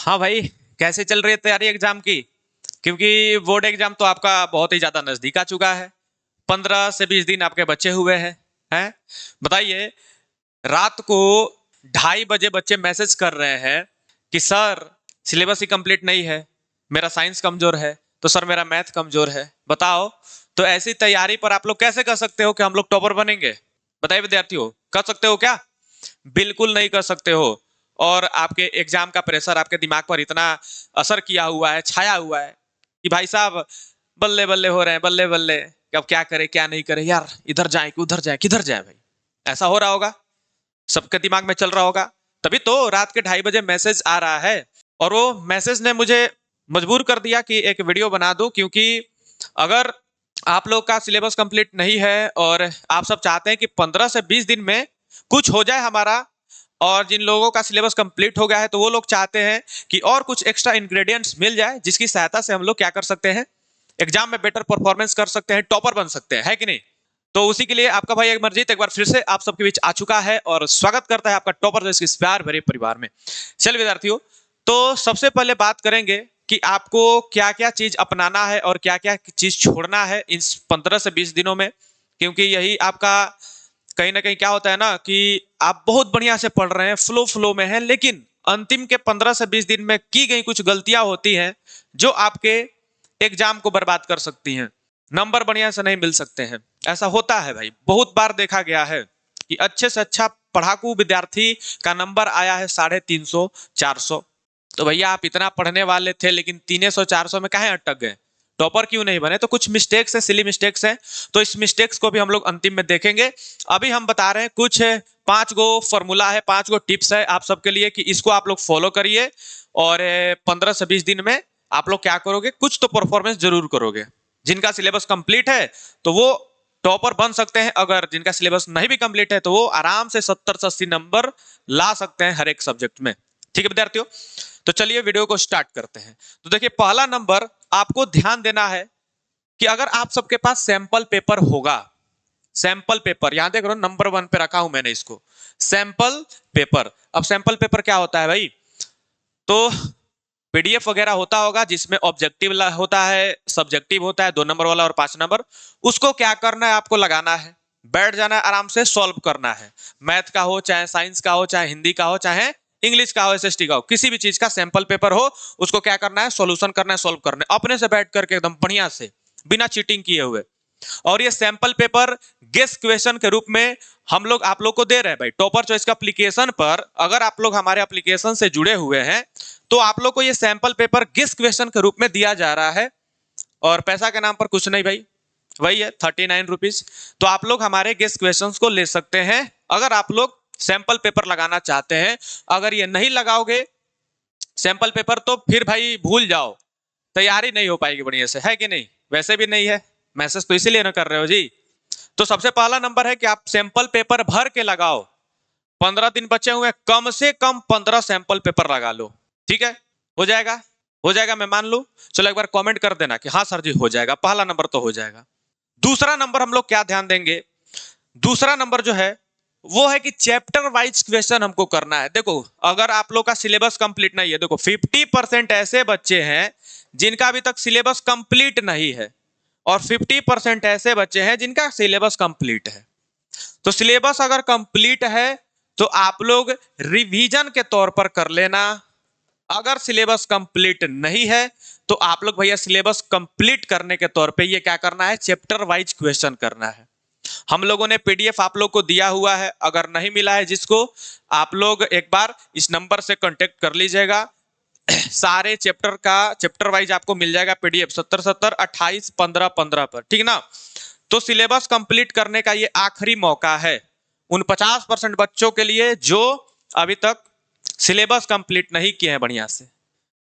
हाँ भाई, कैसे चल रही है तैयारी एग्जाम की? क्योंकि बोर्ड एग्जाम तो आपका बहुत ही ज्यादा नजदीक आ चुका है। 15 से 20 दिन आपके बचे हुए हैं। बताइए, रात को 2:30 बजे बच्चे मैसेज कर रहे हैं कि सर सिलेबस ही कंप्लीट नहीं है, मेरा साइंस कमजोर है, तो सर मेरा मैथ कमजोर है। बताओ, तो ऐसी तैयारी पर आप लोग कैसे कर सकते हो कि हम लोग टॉपर बनेंगे? बताइए विद्यार्थियों, कर सकते हो क्या? बिल्कुल नहीं कर सकते हो। और आपके एग्जाम का प्रेशर आपके दिमाग पर इतना असर किया हुआ है, छाया हुआ है कि भाई साहब बल्ले बल्ले हो रहे हैं, बल्ले बल्ले कि अब क्या करें क्या नहीं करें यार, इधर जाए कि उधर जाए, किधर जाए भाई। ऐसा हो रहा होगा, सबके दिमाग में चल रहा होगा। तभी तो रात के 2:30 बजे मैसेज आ रहा है। और वो मैसेज ने मुझे मजबूर कर दिया कि एक वीडियो बना दूं, क्योंकि अगर आप लोग का सिलेबस कंप्लीट नहीं है और आप सब चाहते हैं कि 15 से 20 दिन में कुछ हो जाए हमारा, और जिन लोगों का सिलेबस कंप्लीट हो गया है तो वो लोग चाहते हैं कि और कुछ एक्स्ट्रा इंग्रेडिएंट्स मिल जाए जिसकी सहायता से हम लोग क्या कर सकते हैं, एग्जाम में बेटर परफॉर्मेंस कर सकते हैं, टॉपर बन सकते हैं, है कि नहीं? तो उसी के लिए आपका भाई अमरजीत एक बार फिर से आप सबके बीच आ चुका है और स्वागत करता है आपका टॉपर जैसे इस प्यार भरे परिवार में। चल विद्यार्थियों, तो सबसे पहले बात करेंगे कि आपको क्या क्या चीज अपनाना है और क्या क्या चीज छोड़ना है इन 15 से 20 दिनों में। क्योंकि यही आपका कहीं ना कहीं क्या होता है ना कि आप बहुत बढ़िया से पढ़ रहे हैं, फ्लो फ्लो में है, लेकिन अंतिम के 15 से 20 दिन में की गई कुछ गलतियां होती हैं जो आपके एग्जाम को बर्बाद कर सकती हैं, नंबर बढ़िया से नहीं मिल सकते हैं। ऐसा होता है भाई, बहुत बार देखा गया है कि अच्छे से अच्छा पढ़ाकू विद्यार्थी का नंबर आया है 350 400। तो भैया आप इतना पढ़ने वाले थे लेकिन 300 400 में काहे अटक गए? टॉपर क्यों नहीं बने? तो कुछ मिस्टेक्स है, सिली मिस्टेक्स है। तो इस मिस्टेक्स को भी हम लोग अंतिम में देखेंगे। अभी हम बता रहे हैं कुछ 5 गो फॉर्मूला है, 5 गो टिप्स है आप सबके लिए कि इसको आप लोग फॉलो करिए और 15 से 20 दिन में आप लोग क्या करोगे, कुछ तो परफॉर्मेंस जरूर करोगे। जिनका सिलेबस कंप्लीट है तो वो टॉपर बन सकते हैं, अगर जिनका सिलेबस नहीं भी कंप्लीट है तो वो आराम से 70 से 80 नंबर ला सकते हैं हर एक सब्जेक्ट में। ठीक है विद्यार्थियों, तो चलिए वीडियो को स्टार्ट करते हैं। तो देखिए, पहला नंबर आपको ध्यान देना है कि अगर आप सबके पास सैंपल पेपर होगा, सैंपल पेपर यहां देख रहे हो नंबर 1 पे रखा हूं मैंने इसको, सैंपल पेपर। अब सैंपल पेपर क्या होता है भाई? तो पीडीएफ वगैरह होता होगा जिसमें ऑब्जेक्टिव होता है, सब्जेक्टिव होता है 2 नंबर वाला और 5 नंबर। उसको क्या करना है, आपको लगाना है, बैठ जाना है, आराम से सॉल्व करना है। मैथ का हो, चाहे साइंस का हो, चाहे हिंदी का हो, चाहे इंग्लिश का हो, एसएसटी का हो, किसी भी चीज का सैंपल पेपर हो, उसको क्या करना है, सॉल्यूशन करना है, सॉल्व करना है अपने से बैठ करके एकदम बढ़िया से, बिना चीटिंग किए हुए। और ये सैंपल पेपर गेस क्वेश्चन के रूप में हम लोग आप लोग को दे रहे हैं भाई। टॉपर चॉइस का एप्लीकेशन पर अगर आप लोग हमारे एप्लीकेशन से जुड़े हुए हैं तो आप लोग को ये सैंपल पेपर गेस क्वेश्चन के रूप में दिया जा रहा है। और पैसा के नाम पर कुछ नहीं भाई, वही है 39 रुपीज। तो आप लोग हमारे गेस क्वेश्चन को ले सकते हैं अगर आप लोग सैंपल पेपर लगाना चाहते हैं। अगर ये नहीं लगाओगे सैंपल पेपर तो फिर भाई भूल जाओ, तैयारी नहीं हो पाएगी बढ़िया से, है कि नहीं? वैसे भी नहीं है, मैसेज तो इसीलिए ना कर रहे हो जी। तो सबसे पहला नंबर है कि आप सैंपल पेपर भर के लगाओ। 15 दिन बचे हुए, कम से कम 15 सैंपल पेपर लगा लो। ठीक है, हो जाएगा? हो जाएगा मैं मान लू। चलो एक बार कमेंट कर देना कि हाँ सर जी हो जाएगा, पहला नंबर तो हो जाएगा। दूसरा नंबर हम लोग क्या ध्यान देंगे, दूसरा नंबर जो है वो है कि चैप्टर वाइज क्वेश्चन हमको करना है। देखो, अगर आप लोग का सिलेबस कंप्लीट नहीं है, देखो 50% ऐसे बच्चे हैं जिनका अभी तक सिलेबस कंप्लीट नहीं है और 50% ऐसे बच्चे हैं जिनका सिलेबस कंप्लीट है। तो सिलेबस अगर कंप्लीट है तो आप लोग रिवीजन के तौर पर कर लेना। अगर सिलेबस कंप्लीट नहीं है तो आप लोग भैया सिलेबस कंप्लीट करने के तौर पे ये क्या करना है, चैप्टर वाइज क्वेश्चन करना है। हम लोगों ने पीडीएफ आप लोग को दिया हुआ है, अगर नहीं मिला है जिसको, आप लोग एक बार इस नंबर से कांटेक्ट कर लीजिएगा। सारे चैप्टर का चैप्टर वाइज आपको मिल जाएगा पीडीएफ 70 70 28 15 15 पर, ठीक ना? तो सिलेबस कंप्लीट करने का ये आखिरी मौका है उन 50% बच्चों के लिए जो अभी तक सिलेबस कंप्लीट नहीं किए हैं बढ़िया से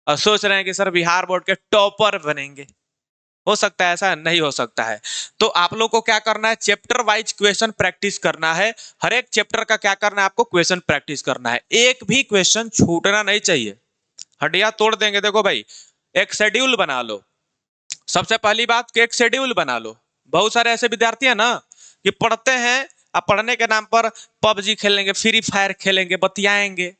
और सोच रहे हैं कि सर बिहार बोर्ड के टॉपर बनेंगे। हो सकता है ऐसा, नहीं हो सकता है। तो आप लोग को क्या करना है, चैप्टर वाइज क्वेश्चन प्रैक्टिस करना है। हर एक चैप्टर का क्या करना है, आपको क्वेश्चन प्रैक्टिस करना है, एक भी क्वेश्चन छूटना नहीं चाहिए। हड्डियां तोड़ देंगे। देखो भाई, एक शेड्यूल बना लो। सबसे पहली बात कि एक शेड्यूल बना लो। बहुत सारे ऐसे विद्यार्थी है ना कि पढ़ते हैं, अब पढ़ने के नाम पर पबजी खेलेंगे, फ्री फायर खेलेंगे, बतियाएंगे।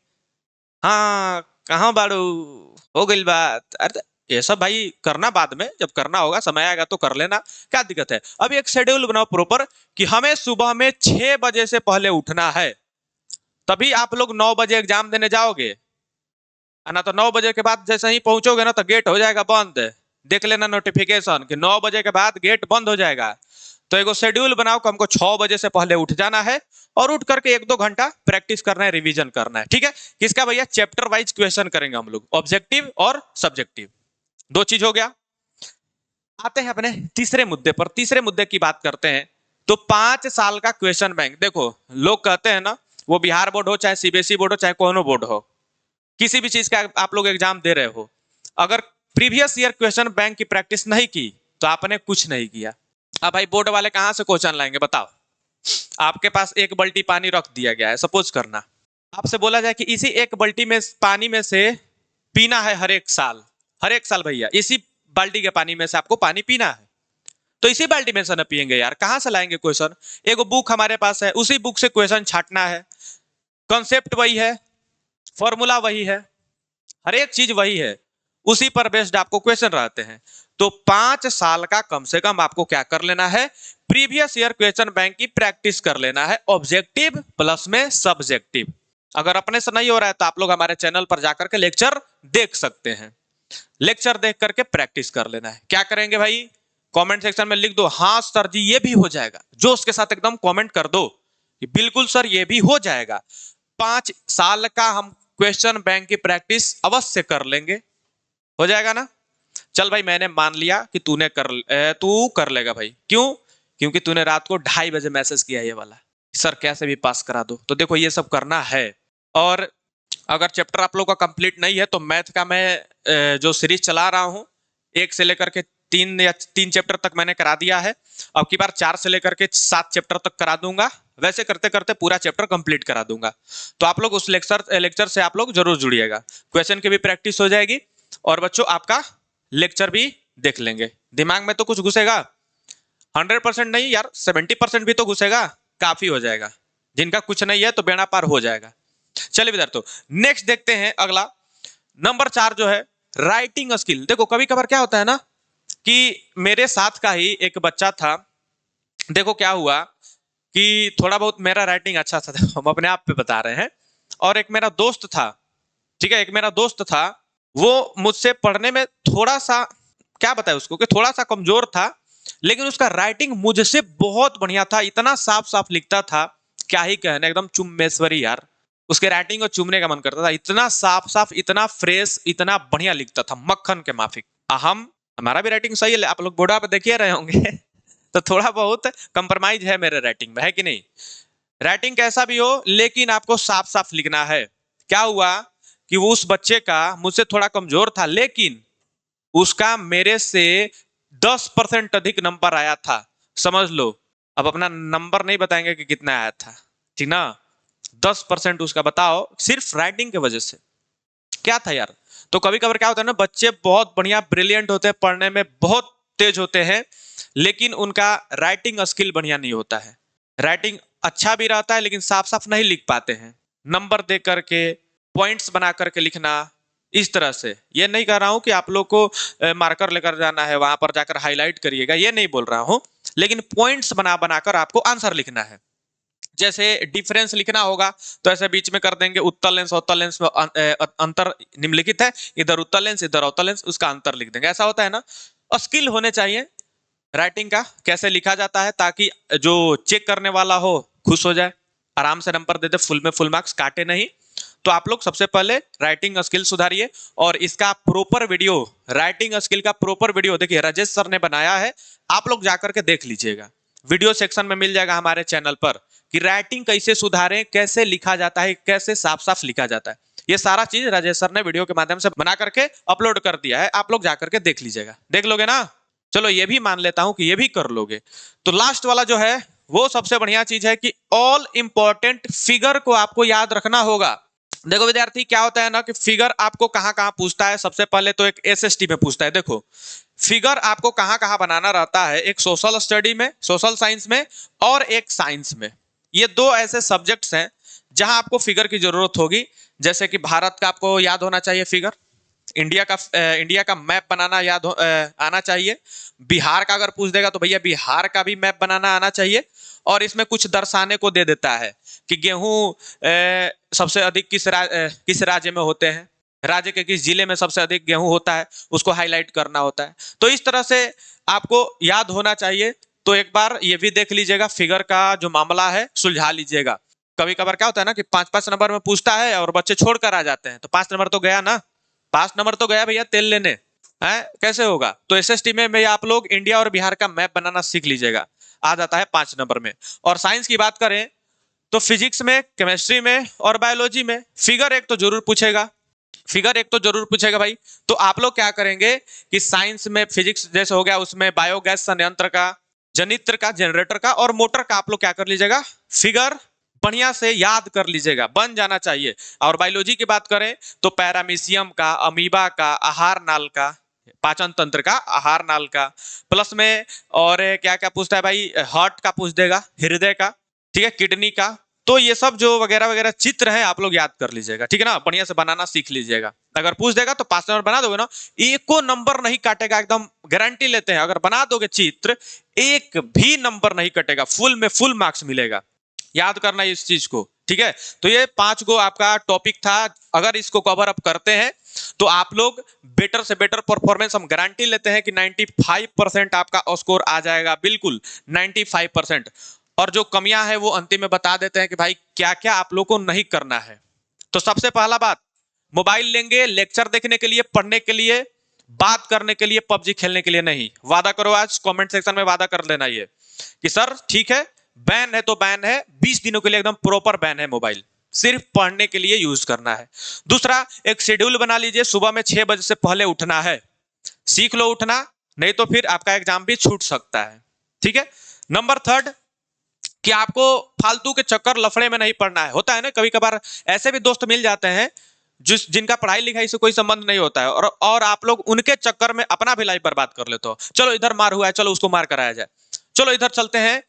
हाँ कहाँ बाड़ू, हो गई बात। अरे ये सब भाई करना बाद में, जब करना होगा समय आएगा तो कर लेना, क्या दिक्कत है। अब एक शेड्यूल बनाओ प्रॉपर कि हमें सुबह में 6 बजे से पहले उठना है, तभी आप लोग 9 बजे एग्जाम देने जाओगे। ना तो 9 बजे के बाद जैसे ही पहुंचोगे ना तो गेट हो जाएगा बंद। देख लेना नोटिफिकेशन कि 9 बजे के बाद गेट बंद हो जाएगा। तो एगो शेड्यूल बनाओ कि हमको 6 बजे से पहले उठ जाना है और उठ करके 1-2 घंटा प्रैक्टिस करना है, रिवीजन करना है। ठीक है, किसका भैया? चैप्टर वाइज क्वेश्चन करेंगे हम लोग, ऑब्जेक्टिव और सब्जेक्टिव, दो चीज हो गया। आते हैं अपने तीसरे मुद्दे पर। तीसरे मुद्दे की बात करते हैं तो 5 साल का क्वेश्चन बैंक। देखो लोग कहते हैं ना, वो बिहार बोर्ड हो चाहे सीबीएसई बोर्ड हो चाहे कोनो बोर्ड हो, किसी भी चीज का आप लोग एग्जाम दे रहे हो, अगर प्रीवियस ईयर क्वेश्चन बैंक की प्रैक्टिस नहीं की तो आपने कुछ नहीं किया। अब भाई बोर्ड वाले कहां से क्वेश्चन लाएंगे बताओ? आपके पास एक बाल्टी पानी रख दिया गया है, सपोज करना आपसे बोला जाए कि इसी एक बाल्टी में पानी में से पीना है हर एक साल, हर एक साल भैया इसी बाल्टी के पानी में से आपको पानी पीना है, तो इसी बाल्टी में से ना पियेंगे यार, कहां से लाएंगे क्वेश्चन? एगो बुक हमारे पास है, उसी बुक से क्वेश्चन छाटना है, कॉन्सेप्ट वही है, फॉर्मूला वही है, हर एक चीज वही है, उसी पर बेस्ड आपको क्वेश्चन रहते हैं। तो 5 साल का कम से कम आपको क्या कर लेना है? प्रीवियस ईयर क्वेश्चन बैंक की प्रैक्टिस कर लेना है, ऑब्जेक्टिव प्लस में सब्जेक्टिव। अगर अपने से नहीं हो रहा है तो आप लोग हमारे चैनल पर जाकर के लेक्चर देख सकते हैं, लेक्चर देख करके प्रैक्टिस कर लेना है। क्या करेंगे भाई? कमेंट सेक्शन में लिख दो, हाँ सर जी ये भी हो जाएगा, जोश के साथ एकदम कमेंट कर दो कि बिल्कुल सर ये भी हो जाएगा। 5 साल का हम क्वेश्चन बैंक की प्रैक्टिस अवश्य कर लेंगे, हो जाएगा ना? चल भाई मैंने मान लिया कि तू कर लेगा भाई। क्यों? क्योंकि तूने रात को 2:30 बजे मैसेज किया ये वाला, सर कैसे भी पास करा दो। तो देखो ये सब करना है। और अगर चैप्टर आप लोग का कंप्लीट नहीं है तो मैथ का मैं जो सीरीज चला रहा हूँ 1 से लेकर के 3 चैप्टर तक मैंने करा दिया है, अब की बार 4 से लेकर के 7 चैप्टर तक करा दूंगा, वैसे करते करते पूरा चैप्टर कंप्लीट करा दूंगा। तो आप लोग उस लेक्चर से आप लोग जरूर जुड़िएगा, क्वेश्चन की भी प्रैक्टिस हो जाएगी और बच्चों आपका लेक्चर भी देख लेंगे, दिमाग में तो कुछ घुसेगा, 100% नहीं यार 70% भी तो घुसेगा, काफी हो जाएगा। जिनका कुछ नहीं है तो बेड़ा पार हो जाएगा। चलिए विद्यार्थियों नेक्स्ट देखते हैं अगला, नंबर 4 जो है राइटिंग स्किल। देखो कभी कभार क्या होता है ना कि मेरे साथ का ही एक बच्चा था, देखो क्या हुआ कि थोड़ा बहुत मेरा राइटिंग अच्छा था, हम अपने आप पे बता रहे हैं, और एक मेरा दोस्त था, ठीक है, एक मेरा दोस्त था, वो मुझसे पढ़ने में थोड़ा सा, क्या बताए उसको, कि थोड़ा सा कमजोर था, लेकिन उसका राइटिंग मुझसे बहुत बढ़िया था, इतना साफ साफ लिखता था, क्या ही कहने, एकदम चुम्बेश्वरी यार, उसके राइटिंग को चूमने का मन करता था, इतना साफ साफ, इतना फ्रेश, इतना बढ़िया लिखता था, मक्खन के माफिक। हम हमारा भी राइटिंग सही है, आप लोग बोर्ड पे देखिए रहे होंगे तो थोड़ा बहुत कंप्रोमाइज है मेरे राइटिंग में, है कि नहीं? राइटिंग कैसा भी हो लेकिन आपको साफ साफ लिखना है। क्या हुआ कि वो उस बच्चे का मुझसे थोड़ा कमजोर था, लेकिन उसका मेरे से 10% अधिक नंबर आया था, समझ लो। अब अपना नंबर नहीं बताएंगे कि कितना आया था, ठीक ना? 10% उसका, बताओ, सिर्फ राइटिंग की वजह से। क्या था यार? तो कभी कभार क्या होता है ना, बच्चे बहुत बढ़िया ब्रिलियंट होते हैं, पढ़ने में बहुत तेज होते हैं, लेकिन उनका राइटिंग स्किल बढ़िया नहीं होता है, राइटिंग अच्छा भी रहता है लेकिन साफ साफ नहीं लिख पाते हैं, नंबर दे करके, पॉइंट्स बना करके लिखना, इस तरह से। ये नहीं कह रहा हूं कि आप लोग को मार्कर लेकर जाना है वहां पर जाकर हाईलाइट करिएगा, ये नहीं बोल रहा हूं, लेकिन पॉइंट्स बना बनाकर आपको आंसर लिखना है। जैसे डिफरेंस लिखना होगा तो ऐसे बीच में कर देंगे, उत्तल लेंस अवतल लेंस में अंतर निम्नलिखित है, इधर उत्तल लेंस इधर अवतल लेंस, उसका अंतर लिख देंगे, ऐसा होता है ना। स्किल होने चाहिए राइटिंग का, कैसे लिखा जाता है, ताकि जो चेक करने वाला हो खुश हो जाए, आराम से नंबर दे दे, फुल में फुल मार्क्स काटे नहीं। तो आप लोग सबसे पहले राइटिंग स्किल सुधारिए, और इसका प्रॉपर वीडियो, राइटिंग स्किल का प्रॉपर वीडियो देखिए राजेश सर ने बनाया है, आप लोग जाकर के देख लीजिएगा, वीडियो सेक्शन में मिल जाएगा हमारे चैनल पर, कि राइटिंग कैसे सुधारें, कैसे लिखा जाता है, कैसे साफ साफ लिखा जाता है, ये सारा चीज राजेश सर ने वीडियो के माध्यम से बना करके अपलोड कर दिया है, आप लोग जाकर के देख लीजिएगा। देख लोगे ना? चलो ये भी मान लेता हूं कि ये भी कर लोगे। तो लास्ट वाला जो है वो सबसे बढ़िया चीज है कि ऑल इंपॉर्टेंट फिगर को आपको याद रखना होगा। देखो विद्यार्थी क्या होता है ना कि फिगर आपको कहां कहां पूछता है, सबसे पहले तो एक एसएसटी में पूछता है। देखो फिगर आपको कहां कहां बनाना रहता है, एक सोशल स्टडी में, सोशल साइंस में, और एक साइंस में। ये दो ऐसे सब्जेक्ट्स हैं जहां आपको फिगर की जरूरत होगी। जैसे कि भारत का आपको याद होना चाहिए फिगर, इंडिया का मैप बनाना आना चाहिए। बिहार का अगर पूछ देगा तो भैया बिहार का भी मैप बनाना आना चाहिए। और इसमें कुछ दर्शाने को दे देता है कि गेहूं सबसे अधिक किस राज्य में होते हैं, राज्य के किस जिले में सबसे अधिक गेहूं होता है, उसको हाईलाइट करना होता है। तो इस तरह से आपको याद होना चाहिए। तो एक बार ये भी देख लीजिएगा, फिगर का जो मामला है सुलझा लीजिएगा। कभी कभार क्या होता है ना कि 5-5 नंबर में पूछता है और बच्चे छोड़कर आ जाते हैं, तो 5 नंबर तो गया ना, 5 नंबर तो गया भैया तेल लेने। है कैसे होगा? तो एसएसटी में आप लोग इंडिया और बिहार का मैप बनाना सीख लीजिएगा, आ जाता है 5 नंबर में। और साइंस की बात करें तो फिजिक्स में, केमिस्ट्री में और बायोलॉजी में फिगर एक तो जरूर पूछेगा, फिगर एक तो जरूर पूछेगा भाई। तो आप लोग क्या करेंगे कि साइंस में फिजिक्स जैसे हो गया, उसमें बायोगैस संयंत्र का, जनित्र का, जनरेटर का और मोटर का आप लोग क्या कर लीजिएगा, फिगर बढ़िया से याद कर लीजिएगा, बन जाना चाहिए। और बायोलॉजी की बात करें तो पैरामीशियम का, अमीबा का, आहार नाल का, पाचन तंत्र का, आहार नाल का, प्लस में और क्या क्या पूछता है भाई, हार्ट का पूछ देगा, हृदय का, ठीक है, किडनी का। तो ये सब जो वगैरह वगैरह चित्र है आप लोग याद कर लीजिएगा, ठीक है ना, बढ़िया से बनाना सीख लीजिएगा। अगर पूछ देगा तो 5 नंबर बना दोगे ना, एको नंबर नहीं काटेगा, एकदम गारंटी लेते हैं। अगर बना दोगे चित्र, एक भी नंबर नहीं कटेगा, फुल में फुल मार्क्स मिलेगा। याद करना इस चीज को, ठीक है। तो ये 5 गो आपका टॉपिक था। अगर इसको कवर अप करते हैं तो आप लोग बेटर से बेटर परफॉर्मेंस, हम गारंटी लेते हैं कि 95% आपका स्कोर आ जाएगा, बिल्कुल 95%। और जो कमियां है वो अंतिम में बता देते हैं कि भाई क्या क्या आप लोग को नहीं करना है। तो सबसे पहला बात, मोबाइल लेंगे लेक्चर देखने के लिए, पढ़ने के लिए, बात करने के लिए, पबजी खेलने के लिए नहीं। वादा करो, आज कमेंट सेक्शन में वादा कर देना ये कि सर ठीक है, बैन है तो बैन है, 20 दिनों के लिए एकदम प्रॉपर बैन है, मोबाइल सिर्फ पढ़ने के लिए यूज करना है। दूसरा, एक शेड्यूल बना लीजिए, सुबह में 6 बजे से पहले उठना है। सीख लो उठना, नहीं तो फिर आपका एग्जाम भी छूट सकता है, ठीक है। नंबर 3 कि आपको फालतू के चक्कर लफड़े में नहीं पड़ना है। होता है ना कभी कभार ऐसे भी दोस्त मिल जाते हैं जिनका पढ़ाई लिखाई से कोई संबंध नहीं होता है, और आप लोग उनके चक्कर में अपना भी लाइफ बर्बाद कर लेते हो। चलो इधर मार हुआ है, चलो उसको मार कराया जाए, चलो इधर चलते हैं,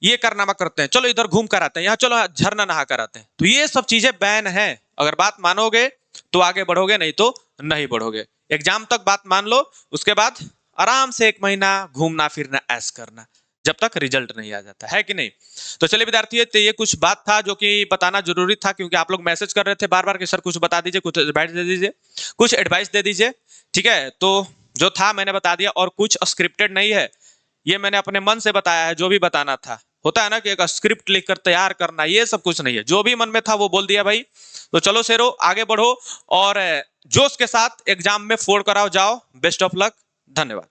ये कारनामा करते हैं, चलो इधर घूम कर आते हैं, यहाँ चलो झरना नहा कर आते हैं। तो ये सब चीजें बैन है। अगर बात मानोगे तो आगे बढ़ोगे, नहीं तो नहीं बढ़ोगे। एग्जाम तक बात मान लो, उसके बाद आराम से 1 महीना घूमना फिरना, ऐश करना, जब तक रिजल्ट नहीं आ जाता है कि नहीं। तो चलिए विद्यार्थियों, तो ये कुछ बात था जो कि बताना जरूरी था, क्योंकि आप लोग मैसेज कर रहे थे बार बार कि सर कुछ बता दीजिए, कुछ एडवाइस दे दीजिए, कुछ एडवाइस दे दीजिए, ठीक है। तो जो था मैंने बता दिया, और कुछ स्क्रिप्टेड नहीं है, ये मैंने अपने मन से बताया है, जो भी बताना था। होता है ना कि एक स्क्रिप्ट लिखकर तैयार करना, ये सब कुछ नहीं है, जो भी मन में था वो बोल दिया भाई। तो चलो शेरो, आगे बढ़ो और जोश के साथ एग्जाम में फोड़ कराओ जाओ। बेस्ट ऑफ लक, धन्यवाद।